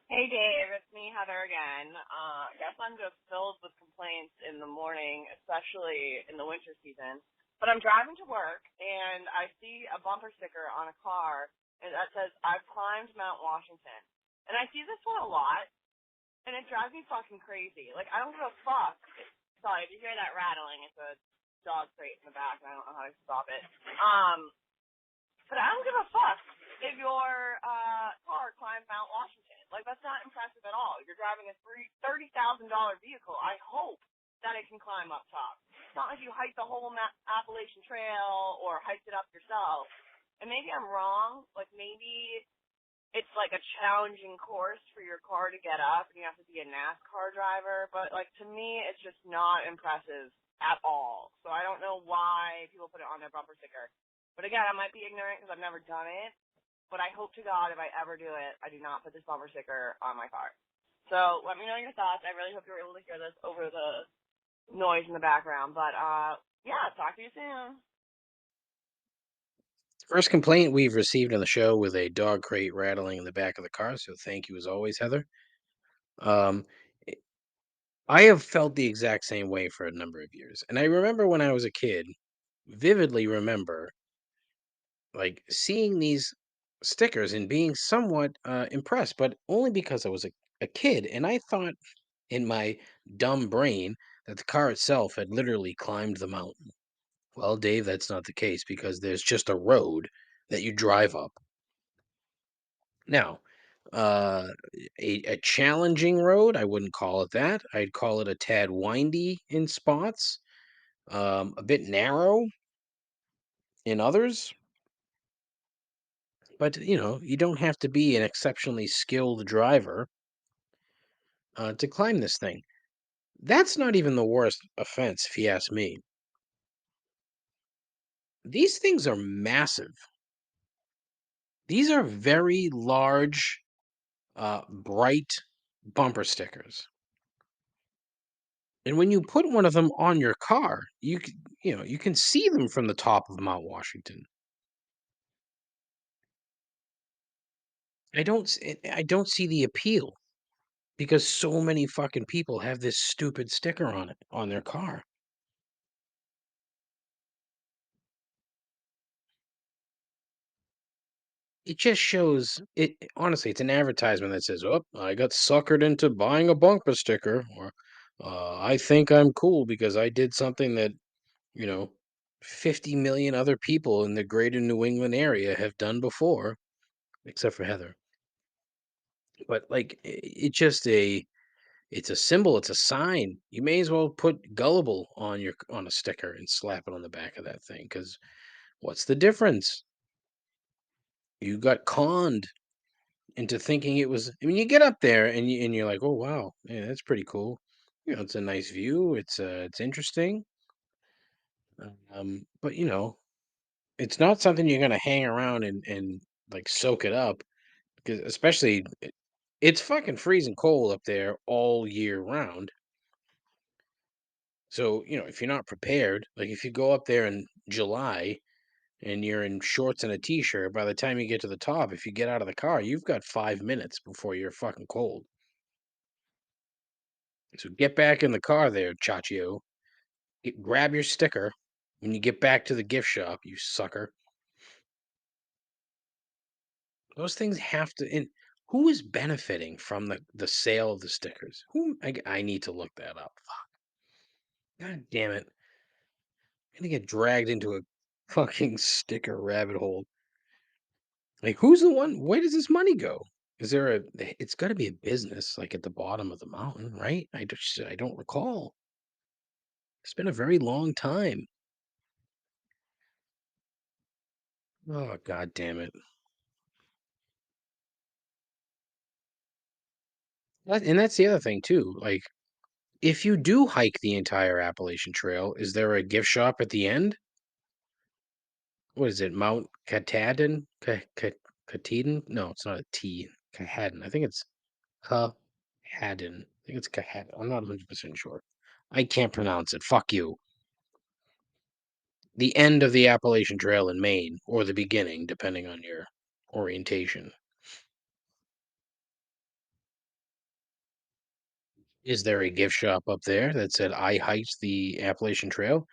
Hey Dave, it's me, Heather again. I guess I'm just filled with complaints in the morning, especially in the winter season. But I'm driving to work and I see a bumper sticker on a car and that says, "I've climbed Mount Washington." And I see this one a lot and it drives me fucking crazy. Like, I don't give a fuck. Sorry, if you hear that rattling, it's a dog crate in the back and I don't know how to stop it. But I don't give a fuck if your car climbs Mount Washington. Like, that's not impressive at all. You're driving a $30,000 vehicle. I hope that it can climb up top. It's not like you hike the whole Appalachian Trail or hiked it up yourself. And maybe I'm wrong. Like, maybe it's like a challenging course for your car to get up and you have to be a NASCAR driver. But, like, to me, it's just not impressive at all. So I don't know why people put it on their bumper sticker. But again, I might be ignorant because I've never done it. But I hope to God if I ever do it, I do not put this bumper sticker on my car. So let me know your thoughts. I really hope you're able to hear this over the noise in the background. But yeah, talk to you soon. First complaint we've received on the show with a dog crate rattling in the back of the car. So thank you as always, Heather. Um, i- I have felt the exact same way for a number of years. And I remember when I was a kid, vividly remember like seeing these stickers and being somewhat impressed, but only because I was a kid. And I thought in my dumb brain that the car itself had literally climbed the mountain. Well, Dave, that's not the case because there's just a road that you drive up. Now, uh, a challenging road, I wouldn't call it that. I'd call it a tad windy in spots, a bit narrow in others. But, you don't have to be an exceptionally skilled driver to climb this thing. That's not even the worst offense, if you ask me. These things are massive. These are very large, bright bumper stickers. And when you put one of them on your car, you can see them from the top of Mount Washington. I don't see the appeal because so many fucking people have this stupid sticker on it on their car. It just shows it honestly, it's an advertisement that says, "Oh, I got suckered into buying a bumper sticker," or "I think I'm cool because I did something that, you know, 50 million other people in the greater New England area have done before," except for Heather. But like it's a symbol, it's a sign. You may as well put gullible on a sticker and slap it on the back of that thing because what's the difference? You got conned into thinking it was. I mean, you get up there and you're like, "Oh wow, yeah, that's pretty cool." It's a nice view. It's interesting. But it's not something you're gonna hang around and like soak it up because especially it's fucking freezing cold up there all year round. So if you're not prepared, like if you go up there in July and you're in shorts and a t-shirt, by the time you get to the top, if you get out of the car, you've got 5 minutes before you're fucking cold. So get back in the car there, Chachio. Grab your sticker when you get back to the gift shop, you sucker. Those things have to. And who is benefiting from the sale of the stickers? Who? I need to look that up. God damn it! I'm gonna get dragged into a fucking sticker rabbit hole. Like, who's the one? Where does this money go? Is there a? It's got to be a business like at the bottom of the mountain, right? I don't recall. It's been a very long time. Oh god damn it! And that's the other thing too. Like, if you do hike the entire Appalachian Trail, is there a gift shop at the end? What is it? Mount Katahdin? Katahdin? No, it's not a T. Katahdin. I think it's Katahdin. I think it's Katahdin. I'm not 100% sure. I can't pronounce it. Fuck you. The end of the Appalachian Trail in Maine, or the beginning, depending on your orientation. Is there a gift shop up there that said I hiked the Appalachian Trail?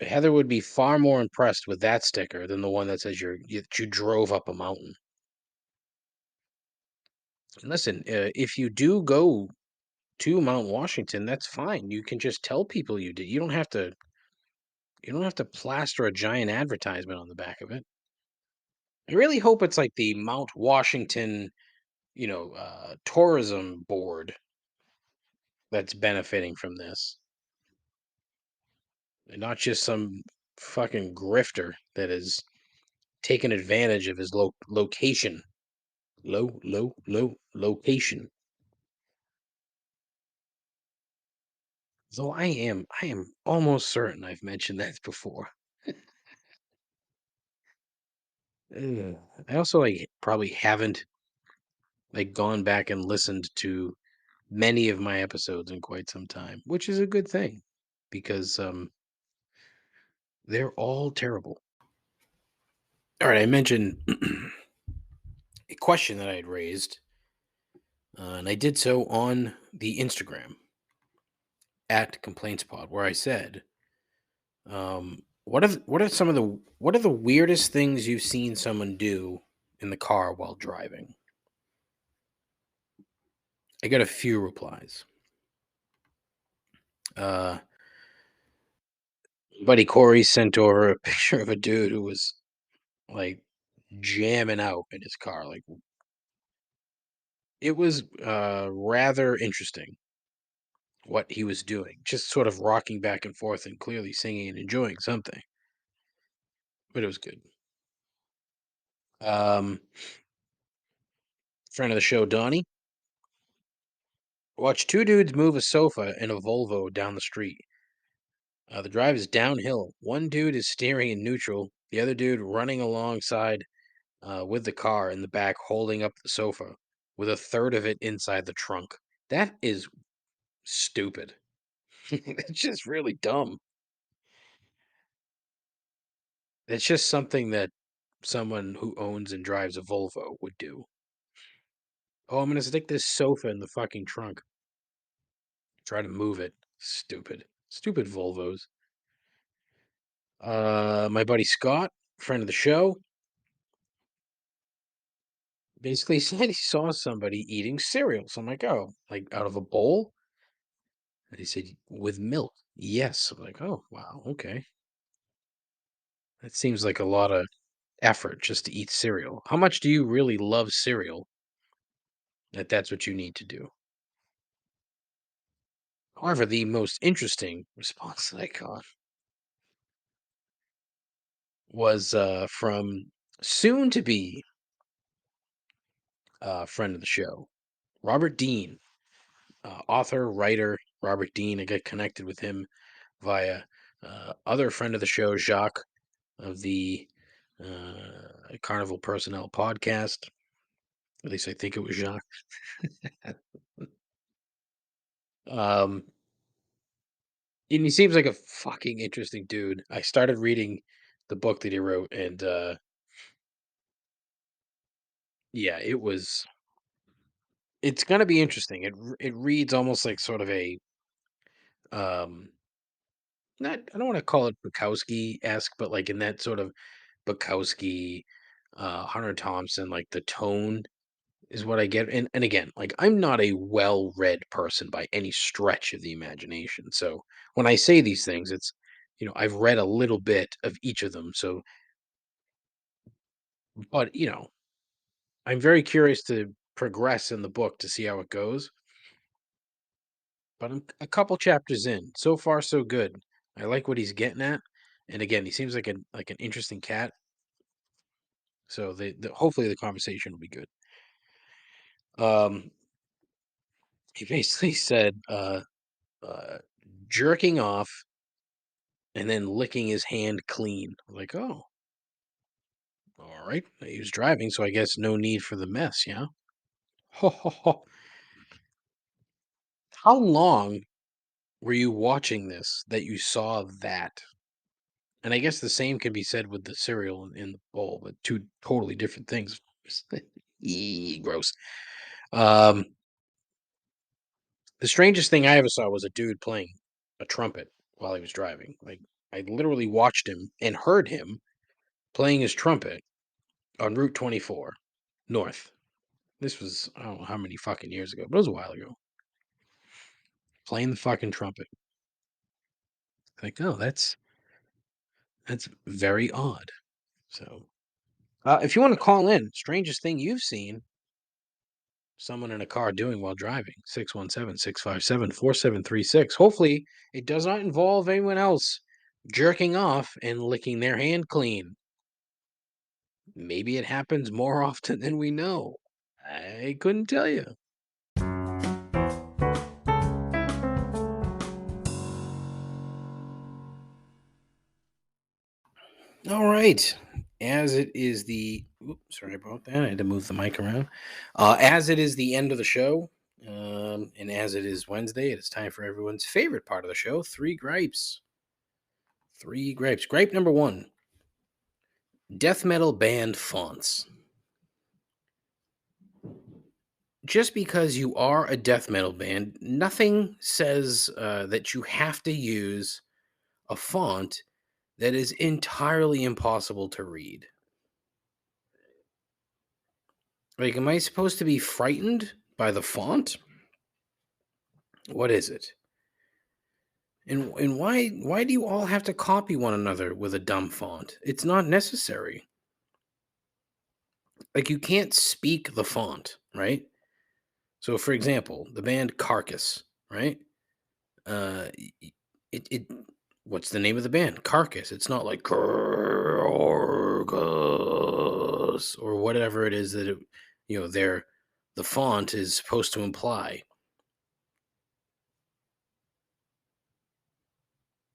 Heather would be far more impressed with that sticker than the one that says you drove up a mountain. And listen, if you do go to Mount Washington, that's fine. You can just tell people you did. You don't have to. You don't have to plaster a giant advertisement on the back of it. I really hope it's like the Mount Washington, tourism board that's benefiting from this, and not just some fucking grifter that is taking advantage of his location. Location. So I am almost certain I've mentioned that before. Ugh. I also like probably haven't like gone back and listened to many of my episodes in quite some time, which is a good thing because they're all terrible. All right, I mentioned a question that I had raised, and I did so on the Instagram at ComplaintsPod, where I said, what are the weirdest things you've seen someone do in the car while driving? I got a few replies. Buddy Corey sent over a picture of a dude who was like jamming out in his car. Like, it was rather interesting what he was doing, just sort of rocking back and forth and clearly singing and enjoying something. But it was good. Um, Friend of the show, Donnie, watched two dudes move a sofa in a Volvo down the street. The drive is downhill. One dude is steering in neutral, the other dude running alongside with the car in the back, holding up the sofa with a third of it inside the trunk. That is stupid. It's just really dumb. It's just something that someone who owns and drives a Volvo would do. Oh, I'm gonna stick this sofa in the fucking trunk. Try to move it. Stupid. Stupid Volvos. My buddy Scott, friend of the show, basically said he saw somebody eating cereal. So I'm like, oh, like out of a bowl? And he said, with milk. Yes. I'm like, oh, wow, okay. That seems like a lot of effort just to eat cereal. How much do you really love cereal that that's what you need to do? However, the most interesting response that I got was from soon to be friend of the show, Robert Dean, author, writer, Robert Dean. I got connected with him via other friend of the show, Jacques of the Carnival Personnel podcast. At least I think it was Jacques. um, and he seems like a fucking interesting dude. I started reading the book that he wrote, and yeah, it was it's gonna be interesting. It reads almost like sort of a um not I don't want to call it Bukowski-esque, but like in that sort of Bukowski, Hunter Thompson, like the tone is what I get. And again, like I'm not a well-read person by any stretch of the imagination. So when I say these things, it's I've read a little bit of each of them. So, but I'm very curious to progress in the book to see how it goes. But I'm a couple chapters in. So far, so good. I like what he's getting at. And again, he seems like an interesting cat. So hopefully the conversation will be good. Um, he basically said, uh, jerking off and then licking his hand clean. Like, oh, all right. He was driving, so I guess no need for the mess, yeah. Ho, ho, ho. How long were you watching this that you saw that? And I guess the same can be said with the cereal in the bowl, but two totally different things. Eee, gross. Um, the strangest thing I ever saw was a dude playing a trumpet while he was driving. Like I literally watched him and heard him playing his trumpet on Route 24 North. This was I don't know how many fucking years ago, but it was a while ago. Playing the fucking trumpet. Like, oh, that's very odd. So, if you want to call in, strangest thing you've seen someone in a car doing while driving, 617-657-4736. Hopefully, it does not involve anyone else jerking off and licking their hand clean. Maybe it happens more often than we know. I couldn't tell you. All right. As it is sorry about that. I had to move the mic around. As it is the end of the show, and as it is Wednesday, it is time for everyone's favorite part of the show: three gripes. Three gripes. Gripe number one: death metal band fonts. Just because you are a death metal band, nothing says that you have to use a font that is entirely impossible to read. Like, am I supposed to be frightened by the font? What is it? And why do you all have to copy one another with a dumb font? It's not necessary. Like you can't speak the font, right? So for example, the band Carcass, right? Uh it what's the name of the band? Carcass. It's not like Carcass or whatever it is that the font is supposed to imply.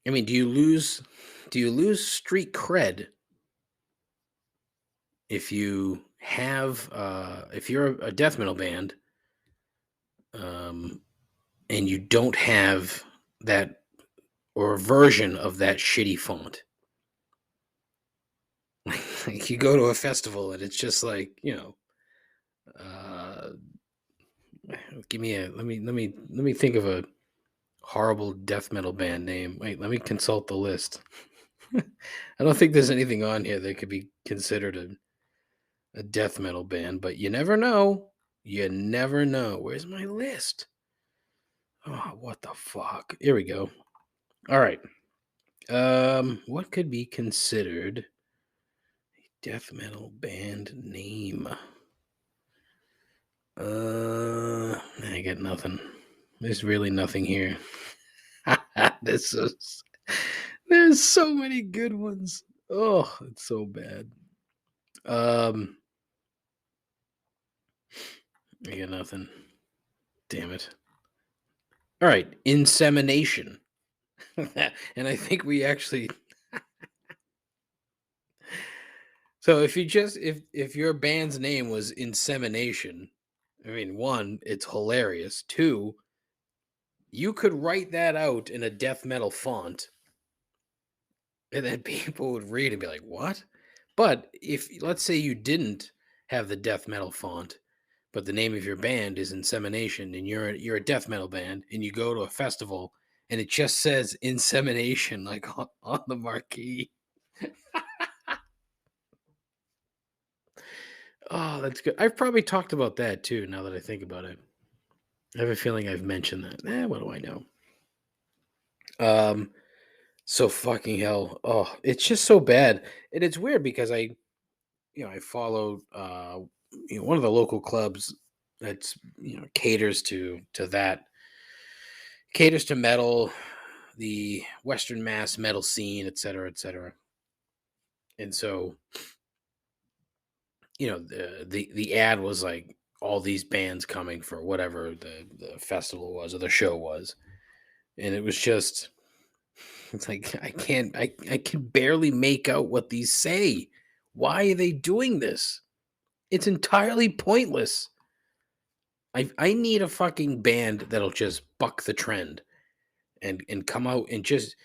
I mean, do you lose street cred if you have if you're a death metal band um and you don't have that or a version of that shitty font? Like you go to a festival and it's just like, uh give me a let me think of a horrible death metal band name. Wait, let me consult the list. I don't think there's anything on here that could be considered a death metal band, but you never know. You never know. Where's my list? Oh, what the fuck? Here we go. All right. What could be considered a death metal band name? I got nothing. There's really nothing here. This is There's so many good ones. Oh, it's so bad. I got nothing. Damn it. All right, insemination. And I think we actually So if your band's name was Insemination, I mean, one, it's hilarious. Two, you could write that out in a death metal font and then people would read and be like, "What?" But if let's say you didn't have the death metal font, but the name of your band is Insemination, and you're a death metal band, and you go to a festival, and it just says Insemination like on the marquee. Oh, that's good. I've probably talked about that too. Now that I think about it, I have a feeling I've mentioned that. What do I know? Um, so fucking hell. Oh, it's just so bad, and it's weird because I follow one of the local clubs that's caters to metal, the Western Mass metal scene, et cetera, et cetera. And so, the ad was like all these bands coming for whatever the festival was or the show was. And it was just it's like I can barely make out what these say. Why are they doing this? It's entirely pointless. I need a fucking band that'll just buck the trend and come out and just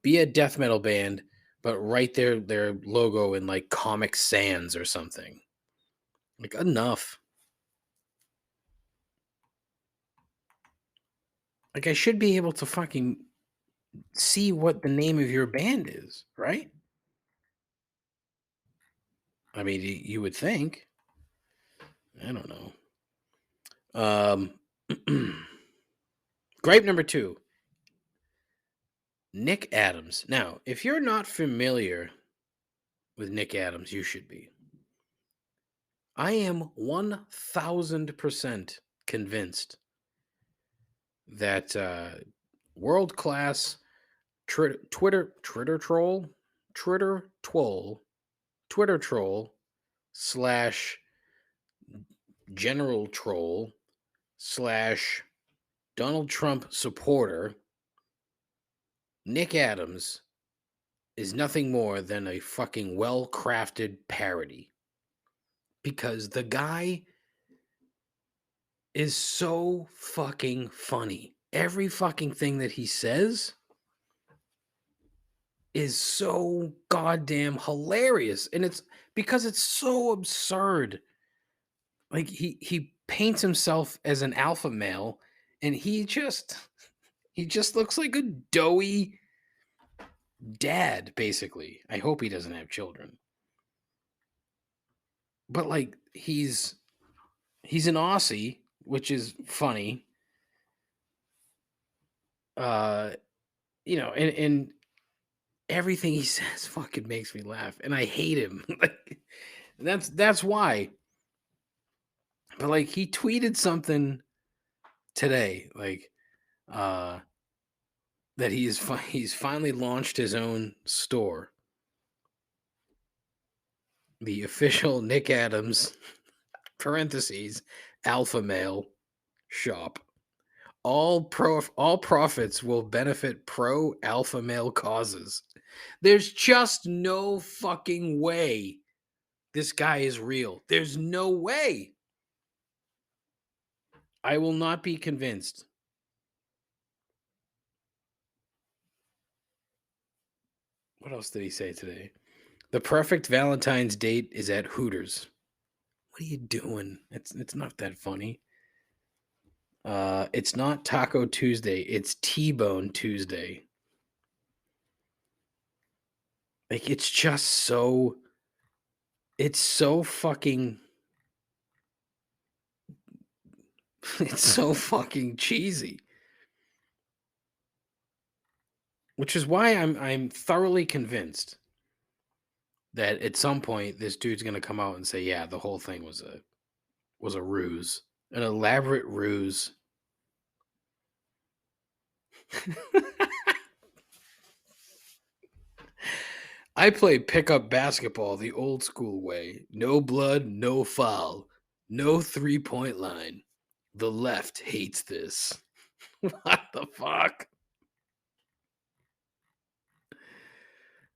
be a death metal band, but write their logo in like Comic Sans or something. Like enough. Like I should be able to fucking see what the name of your band is, right? I mean, you would think. I don't know. Gripe number 2. Nick Adams. Now, if you're not familiar with Nick Adams, you should be. I am 1000% convinced that world class Twitter troll slash general troll slash Donald Trump supporter Nick Adams is nothing more than a fucking well-crafted parody. Because the guy is so fucking funny. Every fucking thing that he says is so goddamn hilarious. And it's because it's so absurd. Like he paints himself as an alpha male and he just looks like a doughy dad, basically. I hope he doesn't have children. But like he's an Aussie, which is funny. And everything he says fucking makes me laugh, and I hate him. Like, that's why. But like he tweeted something today, like that he's finally launched his own store, the official Nick Adams parentheses alpha male shop. All profits will benefit pro alpha male causes. There's just no fucking way this guy is real. There's no way. I will not be convinced. What else did he say today? The perfect Valentine's date is at Hooters. What are you doing? It's not that funny. It's not Taco Tuesday. It's T-Bone Tuesday. Like it's just so. It's so fucking. It's so fucking cheesy. Which is why I'm thoroughly convinced that at some point this dude's gonna come out and say, yeah, the whole thing was a ruse, an elaborate ruse. I play pickup basketball the old school way. No blood, no foul, no 3-point line. The left hates this. What the fuck?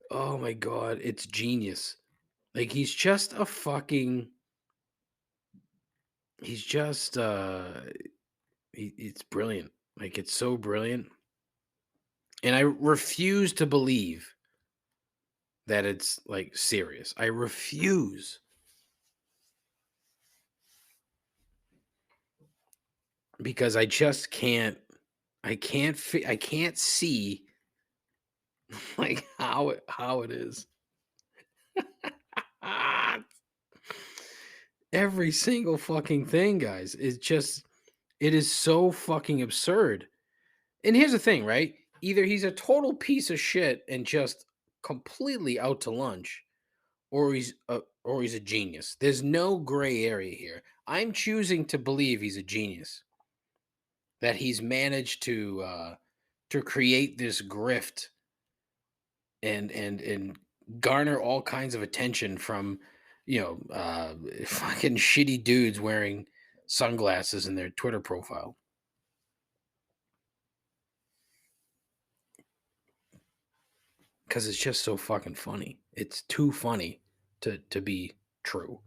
Oh my god, it's genius. Like he's just a fucking. He's just it's brilliant. Like it's so brilliant. And I refuse to believe that it's like serious. I refuse. because I just can't. I can't see like how it is. Ah, every single fucking thing, guys, is just it is so fucking absurd. And here's the thing, right? Either he's a total piece of shit and just completely out to lunch, or he's a genius. There's no gray area here. I'm choosing to believe he's a genius. That he's managed to create this grift and garner all kinds of attention from fucking shitty dudes wearing sunglasses in their Twitter profile. Because it's just so fucking funny. It's too funny to be true.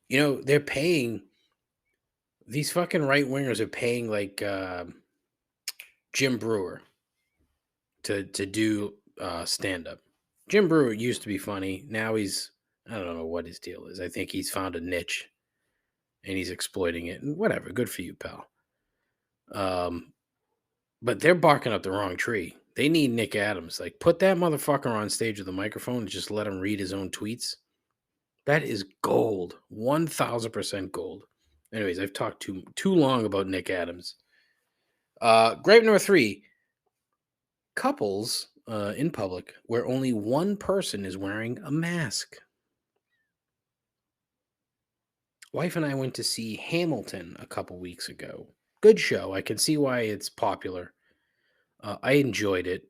You know, they're paying these fucking right wingers are paying like Jim Brewer to do stand up. Jim Brewer used to be funny. Now he's I don't know what his deal is. I think he's found a niche and he's exploiting it. And whatever, good for you, pal. But they're barking up the wrong tree. They need Nick Adams. Like, put that motherfucker on stage with a microphone and just let him read his own tweets. That is gold. 1000% gold. Anyways, I've talked too long about Nick Adams. Gripe number 3. Couples in public where only one person is wearing a mask. Wife and I went to see Hamilton a couple weeks ago. Good show. I can see why it's popular. I enjoyed it.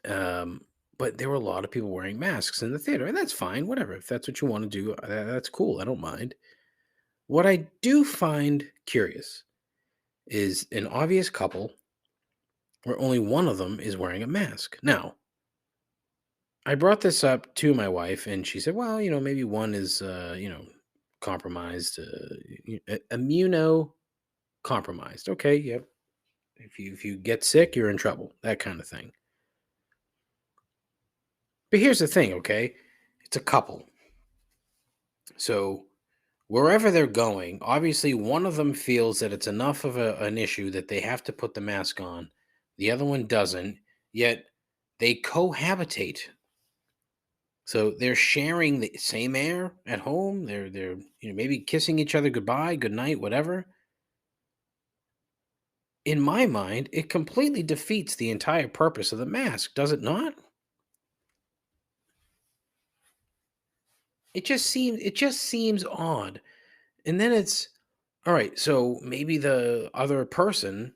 But there were a lot of people wearing masks in the theater, and that's fine. Whatever. If that's what you want to do, that's cool. I don't mind. What I do find curious is an obvious couple where only one of them is wearing a mask. Now, I brought this up to my wife, and she said, well, maybe one is, compromised, immunocompromised. Okay, yep. If you get sick, you're in trouble. That kind of thing. But here's the thing, okay? It's a couple. So wherever they're going, obviously one of them feels that it's enough of an issue that they have to put the mask on. The other one doesn't, yet they cohabitate. So they're sharing the same air at home. They're maybe kissing each other goodbye, good night, whatever. In my mind, it completely defeats the entire purpose of the mask, does it not? It just seems odd. And then it's all right, so maybe the other person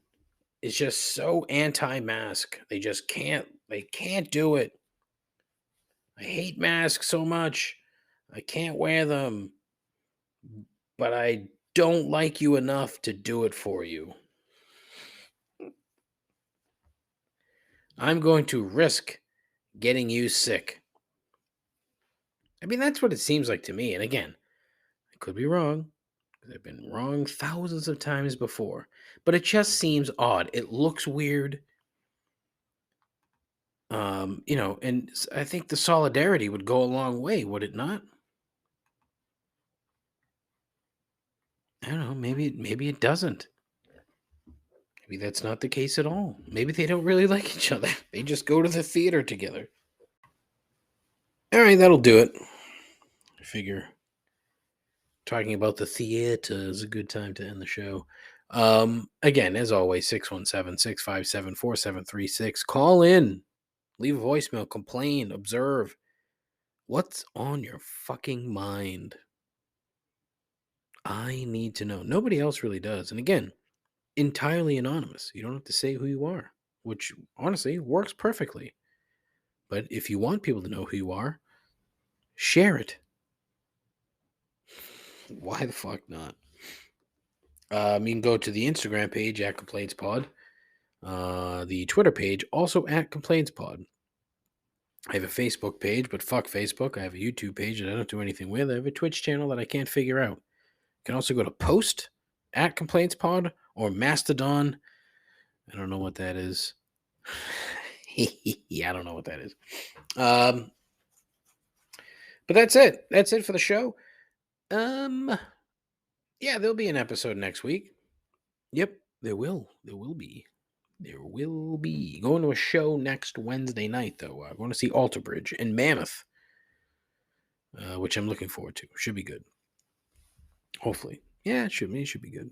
is just so anti-mask. They can't do it. I hate masks so much. I can't wear them. But I don't like you enough to do it for you. I'm going to risk getting you sick. I mean, that's what it seems like to me. And again, I could be wrong. I've been wrong thousands of times before. But it just seems odd. It looks weird. And I think the solidarity would go a long way, would it not? I don't know. Maybe it doesn't. Maybe that's not the case at all. Maybe they don't really like each other. They just go to the theater together. All right, that'll do it. I figure talking about the theater is a good time to end the show. Again, as always, 617-657-4736. Call in. Leave a voicemail. Complain. Observe. What's on your fucking mind? I need to know. Nobody else really does. And again, entirely anonymous. You don't have to say who you are, which honestly works perfectly. But if you want people to know who you are, share it. Why the fuck not? You can go to the Instagram page at ComplaintsPod. The Twitter page also at ComplaintsPod. I have a Facebook page, but fuck Facebook. I have a YouTube page that I don't do anything with. I have a Twitch channel that I can't figure out. You can also go to Post at ComplaintsPod or Mastodon. I don't know what that is. Yeah, I don't know what that is. But that's it. That's it for the show. Yeah, there'll be an episode next week. Yep, there will. There will be. There will be. Going to a show next Wednesday night, though. Going to see Alter Bridge in Mammoth, which I'm looking forward to. Should be good. Hopefully. Yeah, it should be. It should be good.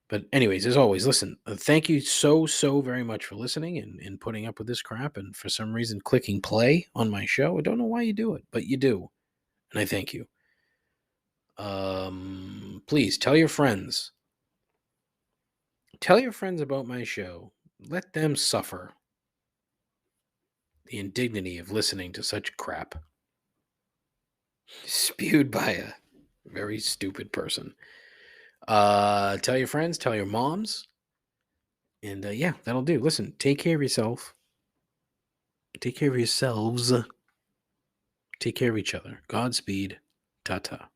But anyways, as always, listen, thank you so very much for listening and putting up with this crap and for some reason clicking play on my show. I don't know why you do it, but you do. And I thank you. Please tell your friends. Tell your friends about my show. Let them suffer the indignity of listening to such crap. Spewed by a very stupid person. Tell your friends, tell your moms. And yeah, that'll do. Listen, take care of yourself. Take care of yourselves. Take care of each other. Godspeed. Ta-ta.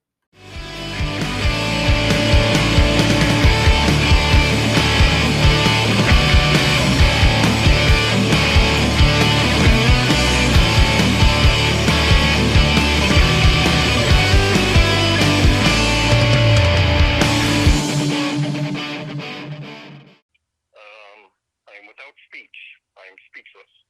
I am without speech. I am speechless.